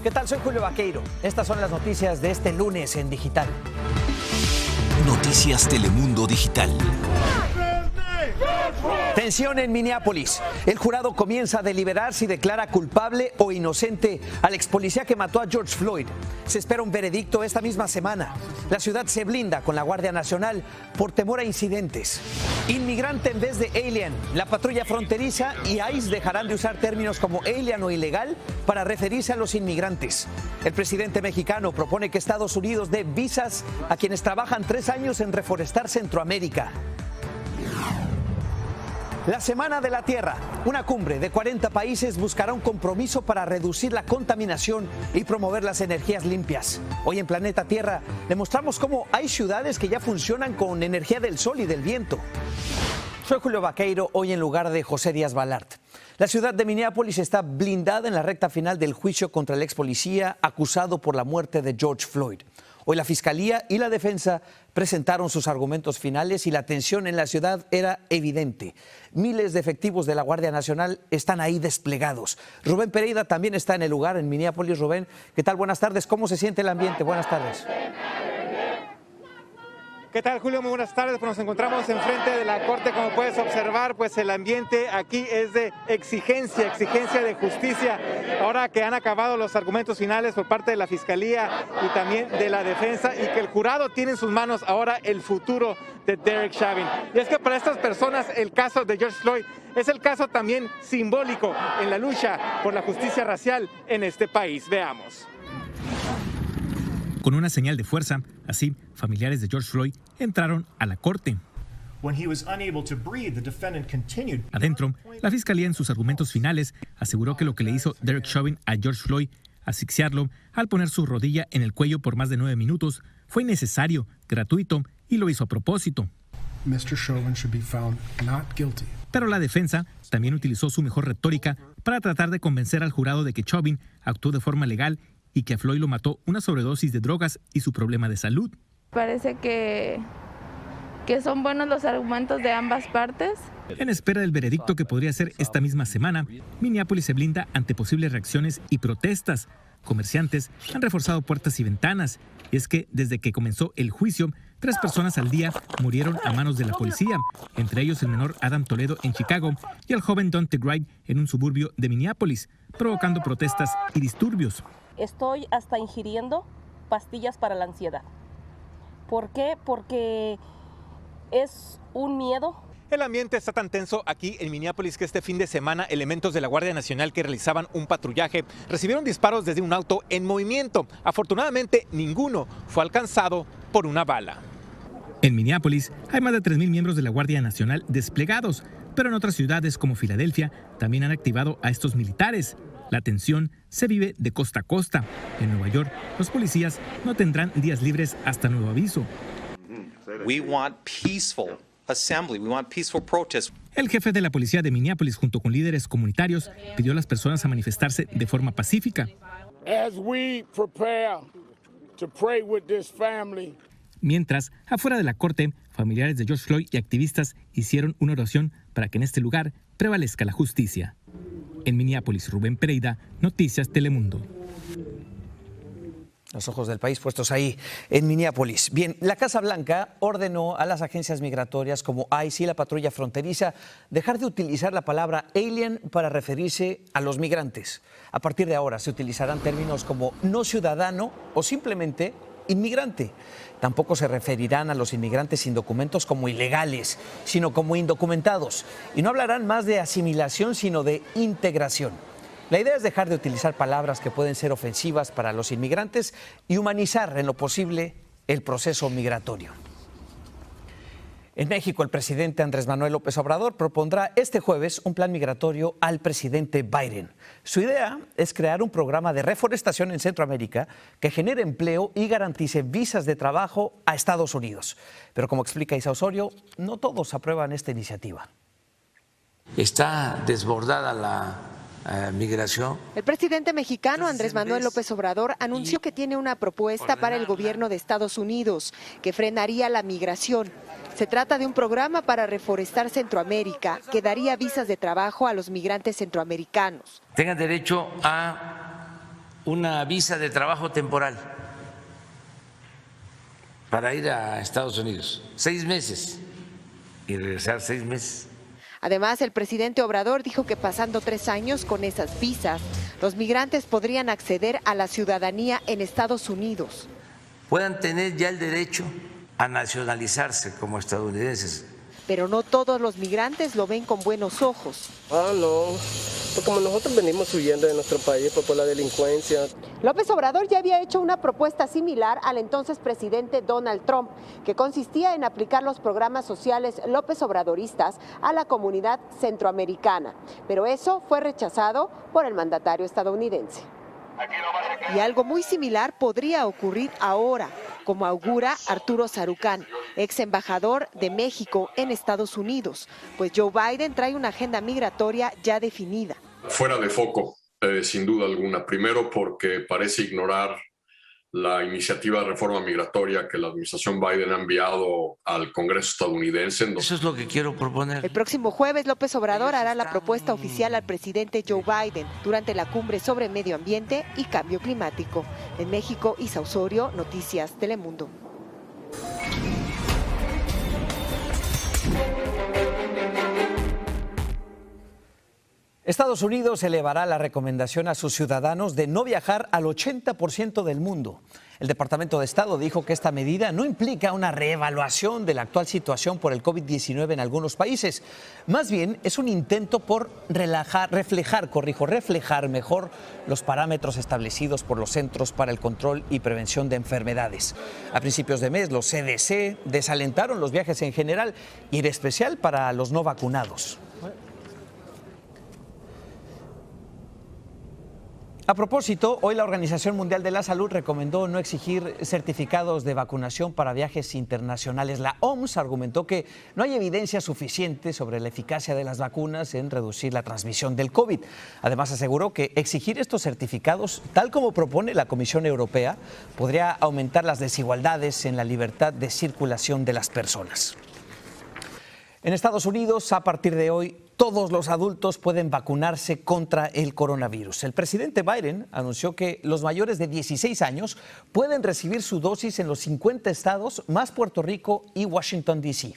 ¿Qué tal? Soy Julio Vaqueiro. Estas son las noticias de este lunes en Digital. Noticias Telemundo Digital. Tensión en Minneapolis. El jurado comienza a deliberar si declara culpable o inocente al ex policía que mató a George Floyd. Se espera un veredicto esta misma semana. La ciudad se blinda con la Guardia Nacional por temor a incidentes. Inmigrante en vez de alien. La patrulla fronteriza y ICE dejarán de usar términos como alien o ilegal para referirse a los inmigrantes. El presidente mexicano propone que Estados Unidos dé visas a quienes trabajan 3 años en reforestar Centroamérica. La Semana de la Tierra, una cumbre de 40 países buscará un compromiso para reducir la contaminación y promover las energías limpias. Hoy en Planeta Tierra demostramos cómo hay ciudades que ya funcionan con energía del sol y del viento. Soy Julio Vaqueiro, hoy en lugar de José Díaz Balart. La ciudad de Minneapolis está blindada en la recta final del juicio contra el ex policía acusado por la muerte de George Floyd. Hoy la Fiscalía y la Defensa presentaron sus argumentos finales y la tensión en la ciudad era evidente. Miles de efectivos de la Guardia Nacional están ahí desplegados. Rubén Pereira también está en el lugar, en Minneapolis. Rubén, ¿qué tal? Buenas tardes. ¿Cómo se siente el ambiente? Buenas tardes. ¿Qué tal, Julio? Muy buenas tardes. Pues nos encontramos enfrente de la Corte. Como puedes observar, pues el ambiente aquí es de exigencia de justicia. Ahora que han acabado los argumentos finales por parte de la Fiscalía y también de la Defensa y que el jurado tiene en sus manos ahora el futuro de Derek Chauvin. Y es que para estas personas el caso de George Floyd es el caso también simbólico en la lucha por la justicia racial en este país. Veamos. Con una señal de fuerza, así, familiares de George Floyd entraron a la corte. Adentro, la fiscalía en sus argumentos finales aseguró que lo que le hizo Derek Chauvin a George Floyd, asfixiarlo al poner su rodilla en el cuello por más de 9 minutos, fue innecesario, gratuito y lo hizo a propósito. Pero la defensa también utilizó su mejor retórica para tratar de convencer al jurado de que Chauvin actuó de forma legal y que a Floyd lo mató una sobredosis de drogas y su problema de salud. Parece que son buenos los argumentos de ambas partes. En espera del veredicto que podría ser esta misma semana, Minneapolis se blinda ante posibles reacciones y protestas. Comerciantes han reforzado puertas y ventanas. Y es que desde que comenzó el juicio, 3 personas al día murieron a manos de la policía, entre ellos el menor Adam Toledo en Chicago y el joven Daunte Wright en un suburbio de Minneapolis, provocando protestas y disturbios. Estoy hasta ingiriendo pastillas para la ansiedad. ¿Por qué? Porque es un miedo. El ambiente está tan tenso aquí en Minneapolis que este fin de semana elementos de la Guardia Nacional que realizaban un patrullaje recibieron disparos desde un auto en movimiento. Afortunadamente, ninguno fue alcanzado por una bala. En Minneapolis hay más de 3,000 miembros de la Guardia Nacional desplegados, pero en otras ciudades como Filadelfia también han activado a estos militares. La tensión se vive de costa a costa. En Nueva York, los policías no tendrán días libres hasta nuevo aviso. We want peaceful assembly. We want peaceful protest. El jefe de la policía de Minneapolis, junto con líderes comunitarios, pidió a las personas a manifestarse de forma pacífica. Mientras, afuera de la corte, familiares de George Floyd y activistas hicieron una oración para que en este lugar prevalezca la justicia. En Minneapolis, Rubén Pereira, Noticias Telemundo. Los ojos del país puestos ahí en Minneapolis. Bien, la Casa Blanca ordenó a las agencias migratorias como ICE y la patrulla fronteriza dejar de utilizar la palabra alien para referirse a los migrantes. A partir de ahora se utilizarán términos como no ciudadano o simplemente inmigrante. Tampoco se referirán a los inmigrantes sin documentos como ilegales, sino como indocumentados. Y no hablarán más de asimilación, sino de integración. La idea es dejar de utilizar palabras que pueden ser ofensivas para los inmigrantes y humanizar en lo posible el proceso migratorio. En México, el presidente Andrés Manuel López Obrador propondrá este jueves un plan migratorio al presidente Biden. Su idea es crear un programa de reforestación en Centroamérica que genere empleo y garantice visas de trabajo a Estados Unidos. Pero como explica Isa Osorio, no todos aprueban esta iniciativa. Está desbordada la migración. El presidente mexicano Andrés Manuel López Obrador anunció que tiene una propuesta para el gobierno de Estados Unidos que frenaría la migración. Se trata de un programa para reforestar Centroamérica que daría visas de trabajo a los migrantes centroamericanos. Tengan derecho a una visa de trabajo temporal para ir a Estados Unidos, 6 meses, y regresar 6 meses. Además, el presidente Obrador dijo que pasando 3 años con esas visas, los migrantes podrían acceder a la ciudadanía en Estados Unidos. Puedan tener ya el derecho a nacionalizarse como estadounidenses. Pero no todos los migrantes lo ven con buenos ojos. No, pues como nosotros venimos huyendo de nuestro país por la delincuencia. López Obrador ya había hecho una propuesta similar al entonces presidente Donald Trump, que consistía en aplicar los programas sociales López Obradoristas a la comunidad centroamericana. Pero eso fue rechazado por el mandatario estadounidense. Y algo muy similar podría ocurrir ahora, como augura Arturo Sarucán, ex embajador de México en Estados Unidos, pues Joe Biden trae una agenda migratoria ya definida. Fuera de foco, sin duda alguna. Primero porque parece ignorar la iniciativa de reforma migratoria que la administración Biden ha enviado al Congreso estadounidense. Eso es lo que quiero proponer. El próximo jueves, López Obrador hará la propuesta oficial al presidente Joe Biden durante la cumbre sobre medio ambiente y cambio climático. En México, Isa Osorio, Noticias Telemundo. Estados Unidos elevará la recomendación a sus ciudadanos de no viajar al 80% del mundo. El Departamento de Estado dijo que esta medida no implica una reevaluación de la actual situación por el COVID-19 en algunos países. Más bien, es un intento por reflejar mejor los parámetros establecidos por los Centros para el Control y Prevención de Enfermedades. A principios de mes, los CDC desalentaron los viajes en general y en especial para los no vacunados. A propósito, hoy la Organización Mundial de la Salud recomendó no exigir certificados de vacunación para viajes internacionales. La OMS argumentó que no hay evidencia suficiente sobre la eficacia de las vacunas en reducir la transmisión del COVID. Además, aseguró que exigir estos certificados, tal como propone la Comisión Europea, podría aumentar las desigualdades en la libertad de circulación de las personas. En Estados Unidos, a partir de hoy, todos los adultos pueden vacunarse contra el coronavirus. El presidente Biden anunció que los mayores de 16 años pueden recibir su dosis en los 50 estados, más Puerto Rico y Washington, D.C.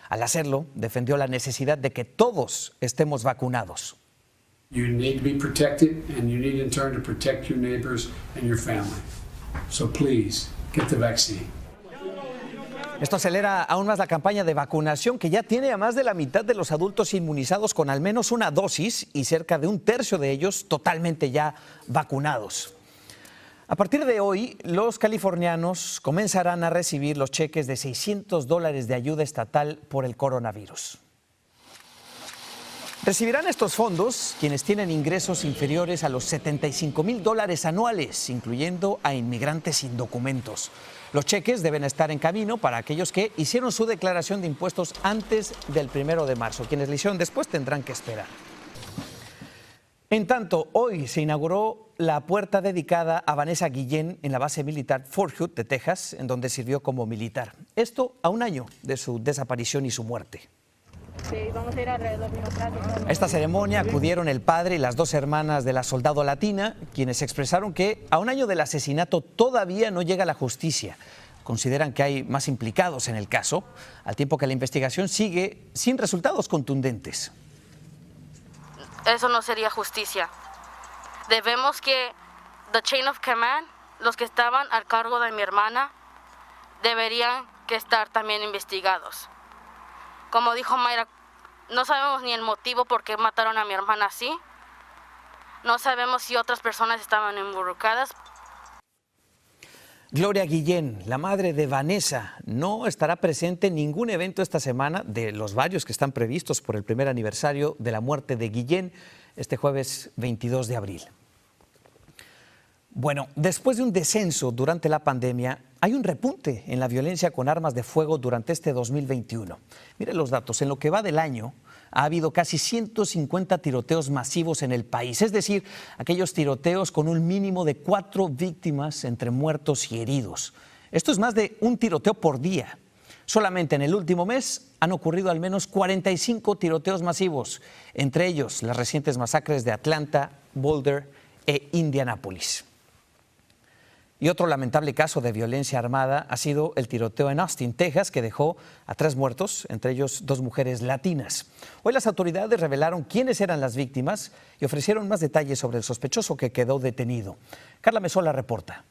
Al hacerlo, defendió la necesidad de que todos estemos vacunados. You need to be protected, and you need in turn to protect your neighbors and your family. So please, get the vaccine. Esto acelera aún más la campaña de vacunación, que ya tiene a más de la mitad de los adultos inmunizados con al menos una dosis y cerca de un tercio de ellos totalmente ya vacunados. A partir de hoy, los californianos comenzarán a recibir los cheques de $600 de ayuda estatal por el coronavirus. Recibirán estos fondos quienes tienen ingresos inferiores a los $75,000 anuales, incluyendo a inmigrantes sin documentos. Los cheques deben estar en camino para aquellos que hicieron su declaración de impuestos antes del 1 de marzo. Quienes lo hicieron después tendrán que esperar. En tanto, hoy se inauguró la puerta dedicada a Vanessa Guillén en la base militar Fort Hood de Texas, en donde sirvió como militar. Esto a un año de su desaparición y su muerte. Sí, vamos a ir alrededor de unos ratos. A esta ceremonia acudieron el padre y las 2 hermanas de la soldado latina, quienes expresaron que a un año del asesinato todavía no llega la justicia. Consideran que hay más implicados en el caso, al tiempo que la investigación sigue sin resultados contundentes. Eso no sería justicia. Debemos que the chain of command, los que estaban al cargo de mi hermana, deberían que estar también investigados. Como dijo Mayra, no sabemos ni el motivo por qué mataron a mi hermana así. No sabemos si otras personas estaban involucradas. Gloria Guillén, la madre de Vanessa, no estará presente en ningún evento esta semana de los varios que están previstos por el primer aniversario de la muerte de Guillén, este jueves 22 de abril. Bueno, después de un descenso durante la pandemia, hay un repunte en la violencia con armas de fuego durante este 2021. Miren los datos, en lo que va del año ha habido casi 150 tiroteos masivos en el país, es decir, aquellos tiroteos con un mínimo de 4 víctimas entre muertos y heridos. Esto es más de un tiroteo por día. Solamente en el último mes han ocurrido al menos 45 tiroteos masivos, entre ellos las recientes masacres de Atlanta, Boulder e Indianápolis. Y otro lamentable caso de violencia armada ha sido el tiroteo en Austin, Texas, que dejó a 3 muertos, entre ellos 2 mujeres latinas. Hoy las autoridades revelaron quiénes eran las víctimas y ofrecieron más detalles sobre el sospechoso que quedó detenido. Carla Mesola reporta.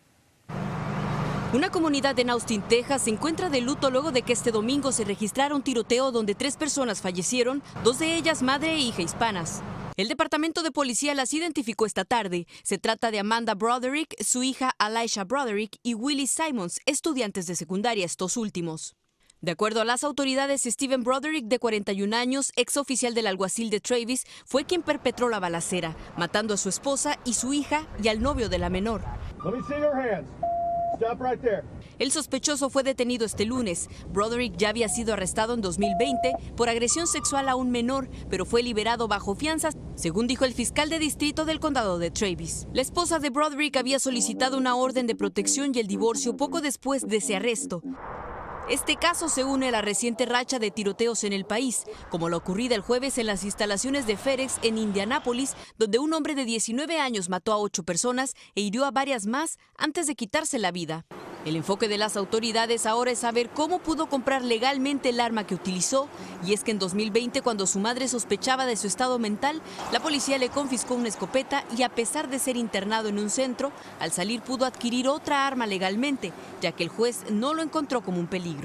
Una comunidad en Austin, Texas, se encuentra de luto luego de que este domingo se registrara un tiroteo donde 3 personas fallecieron, 2 de ellas madre e hija hispanas. El departamento de policía las identificó esta tarde. Se trata de Amanda Broderick, su hija Alycia Broderick y Willie Simons, estudiantes de secundaria estos últimos. De acuerdo a las autoridades, Steven Broderick, de 41 años, ex oficial del alguacil de Travis, fue quien perpetró la balacera, matando a su esposa y su hija y al novio de la menor. El sospechoso fue detenido este lunes. Broderick ya había sido arrestado en 2020 por agresión sexual a un menor, pero fue liberado bajo fianza, según dijo el fiscal de distrito del condado de Travis. La esposa de Broderick había solicitado una orden de protección y el divorcio poco después de ese arresto. Este caso se une a la reciente racha de tiroteos en el país, como la ocurrida el jueves en las instalaciones de FedEx en Indianápolis, donde un hombre de 19 años mató a 8 personas e hirió a varias más antes de quitarse la vida. El enfoque de las autoridades ahora es saber cómo pudo comprar legalmente el arma que utilizó, y es que en 2020, cuando su madre sospechaba de su estado mental, la policía le confiscó una escopeta y, a pesar de ser internado en un centro, al salir pudo adquirir otra arma legalmente, ya que el juez no lo encontró como un peligro.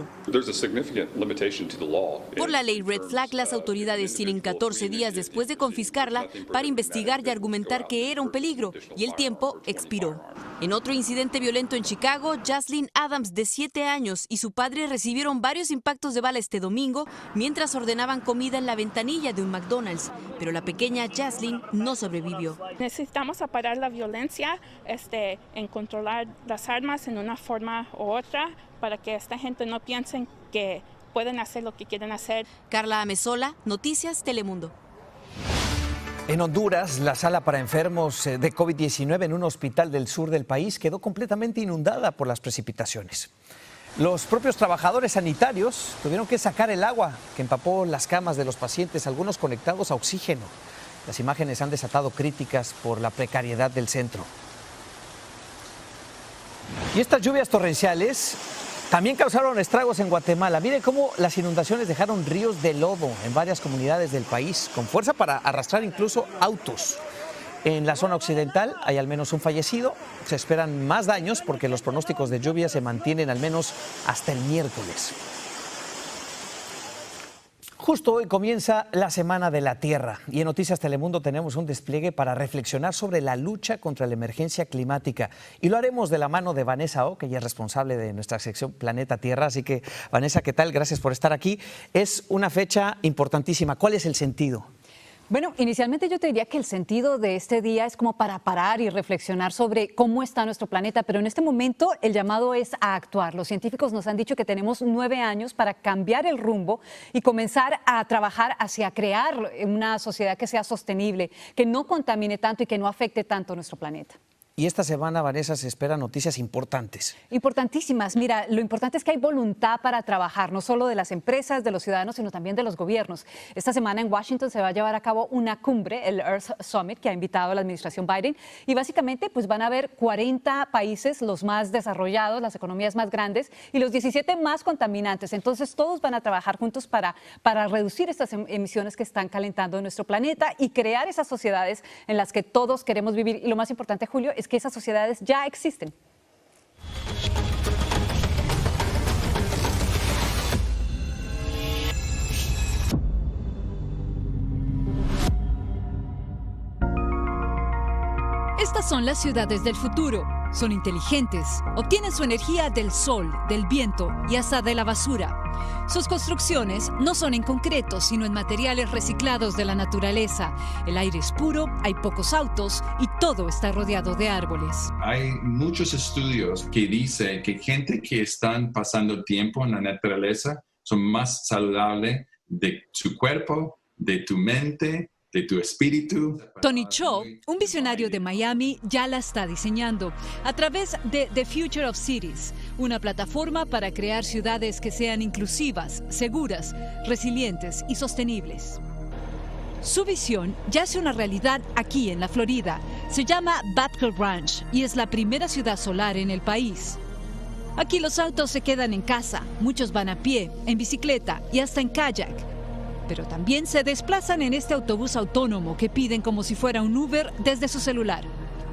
Por la ley Red Flag, las autoridades tienen 14 días después de confiscarla para investigar y argumentar que era un peligro, y el tiempo expiró. En otro incidente violento en Chicago, Jaslyn Adams, de 7 años, y su padre recibieron varios impactos de bala este domingo mientras ordenaban comida en la ventanilla de un McDonald's, pero la pequeña Jaslyn no sobrevivió. Necesitamos parar la violencia, en controlar las armas en una forma u otra, para que esta gente no piense que pueden hacer lo que quieren hacer. Carla Mesola, Noticias Telemundo. En Honduras, la sala para enfermos de COVID-19 en un hospital del sur del país quedó completamente inundada por las precipitaciones. Los propios trabajadores sanitarios tuvieron que sacar el agua que empapó las camas de los pacientes, algunos conectados a oxígeno. Las imágenes han desatado críticas por la precariedad del centro. Y estas lluvias torrenciales también causaron estragos en Guatemala. Miren cómo las inundaciones dejaron ríos de lodo en varias comunidades del país, con fuerza para arrastrar incluso autos. En la zona occidental hay al menos un fallecido. Se esperan más daños porque los pronósticos de lluvia se mantienen al menos hasta el miércoles. Justo hoy comienza la Semana de la Tierra y en Noticias Telemundo tenemos un despliegue para reflexionar sobre la lucha contra la emergencia climática. Y lo haremos de la mano de Vanessa O, que ella es responsable de nuestra sección Planeta Tierra. Así que, Vanessa, ¿qué tal? Gracias por estar aquí. Es una fecha importantísima. ¿Cuál es el sentido? Bueno, inicialmente yo te diría que el sentido de este día es como para parar y reflexionar sobre cómo está nuestro planeta, pero en este momento el llamado es a actuar. Los científicos nos han dicho que tenemos 9 años para cambiar el rumbo y comenzar a trabajar hacia crear una sociedad que sea sostenible, que no contamine tanto y que no afecte tanto a nuestro planeta. Y esta semana, Vanessa, se esperan noticias importantes. Importantísimas. Mira, lo importante es que hay voluntad para trabajar, no solo de las empresas, de los ciudadanos, sino también de los gobiernos. Esta semana en Washington se va a llevar a cabo una cumbre, el Earth Summit, que ha invitado a la administración Biden. Y básicamente pues van a haber 40 países, los más desarrollados, las economías más grandes y los 17 más contaminantes. Entonces todos van a trabajar juntos para reducir estas emisiones que están calentando nuestro planeta y crear esas sociedades en las que todos queremos vivir. Y lo más importante, Julio, es que esas sociedades ya existen. Estas son las ciudades del futuro. Son inteligentes, obtienen su energía del sol, del viento y hasta de la basura. Sus construcciones no son en concreto, sino en materiales reciclados de la naturaleza. El aire es puro, hay pocos autos y todo está rodeado de árboles. Hay muchos estudios que dicen que gente que están pasando tiempo en la naturaleza son más saludables de su cuerpo, de tu mente, de tu espíritu. Tony Cho, un visionario de Miami, ya la está diseñando a través de The Future of Cities, una plataforma para crear ciudades que sean inclusivas, seguras, resilientes y sostenibles. Su visión ya es una realidad aquí en la Florida. Se llama Battle Ranch y es la primera ciudad solar en el país. Aquí los autos se quedan en casa, muchos van a pie, en bicicleta y hasta en kayak. Pero también se desplazan en este autobús autónomo que piden como si fuera un Uber desde su celular.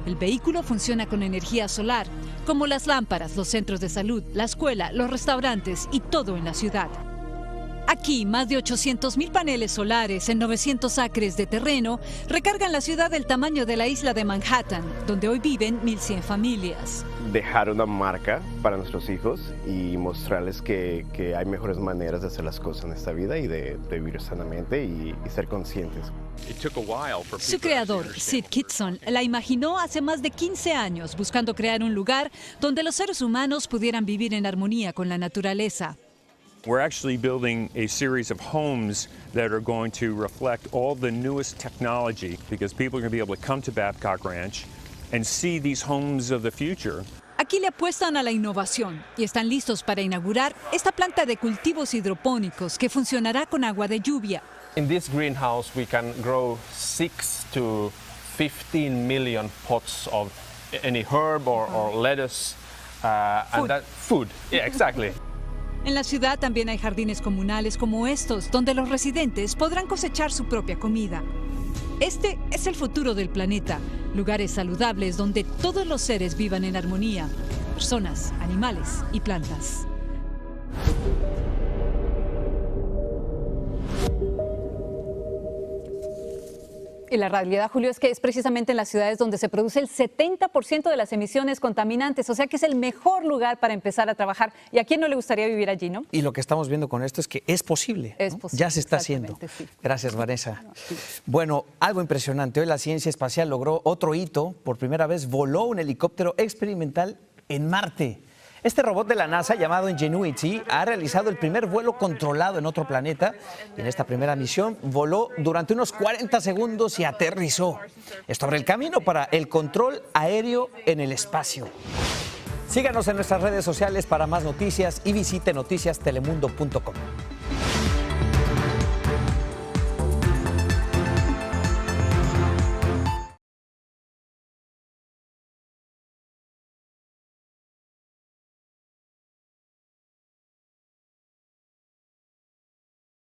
El vehículo funciona con energía solar, como las lámparas, los centros de salud, la escuela, los restaurantes y todo en la ciudad. Aquí, más de 800,000 paneles solares en 900 acres de terreno recargan la ciudad del tamaño de la isla de Manhattan, donde hoy viven 1,100 familias. Dejar una marca para nuestros hijos y mostrarles que hay mejores maneras de hacer las cosas en esta vida y de vivir sanamente y ser conscientes. Su creador, Sid Kitson, la imaginó hace más de 15 años, buscando crear un lugar donde los seres humanos pudieran vivir en armonía con la naturaleza. We're actually building a series of homes that are going to reflect all the newest technology because people are going to be able to come to Babcock Ranch and see these homes of the future. Aquí le apuestan a la innovación y están listos para inaugurar esta planta de cultivos hidropónicos que funcionará con agua de lluvia. In this greenhouse we can grow 6 to 15 million pots of any herb or lettuce and that food. Yeah, exactly. En la ciudad también hay jardines comunales como estos, donde los residentes podrán cosechar su propia comida. Este es el futuro del planeta, lugares saludables donde todos los seres vivan en armonía, personas, animales y plantas. Y la realidad, Julio, es que es precisamente en las ciudades donde se produce el 70% de las emisiones contaminantes, o sea que es el mejor lugar para empezar a trabajar. ¿Y a quién no le gustaría vivir allí, no? Y lo que estamos viendo con esto es que es posible. Es ¿no? posible. Ya se está haciendo. Sí. Gracias, Vanessa. Bueno, algo impresionante. Hoy la ciencia espacial logró otro hito. Por primera vez voló un helicóptero experimental en Marte. Este robot de la NASA, llamado Ingenuity, ha realizado el primer vuelo controlado en otro planeta. Y en esta primera misión voló durante unos 40 segundos y aterrizó. Esto abre el camino para el control aéreo en el espacio. Síganos en nuestras redes sociales para más noticias y visite noticiastelemundo.com.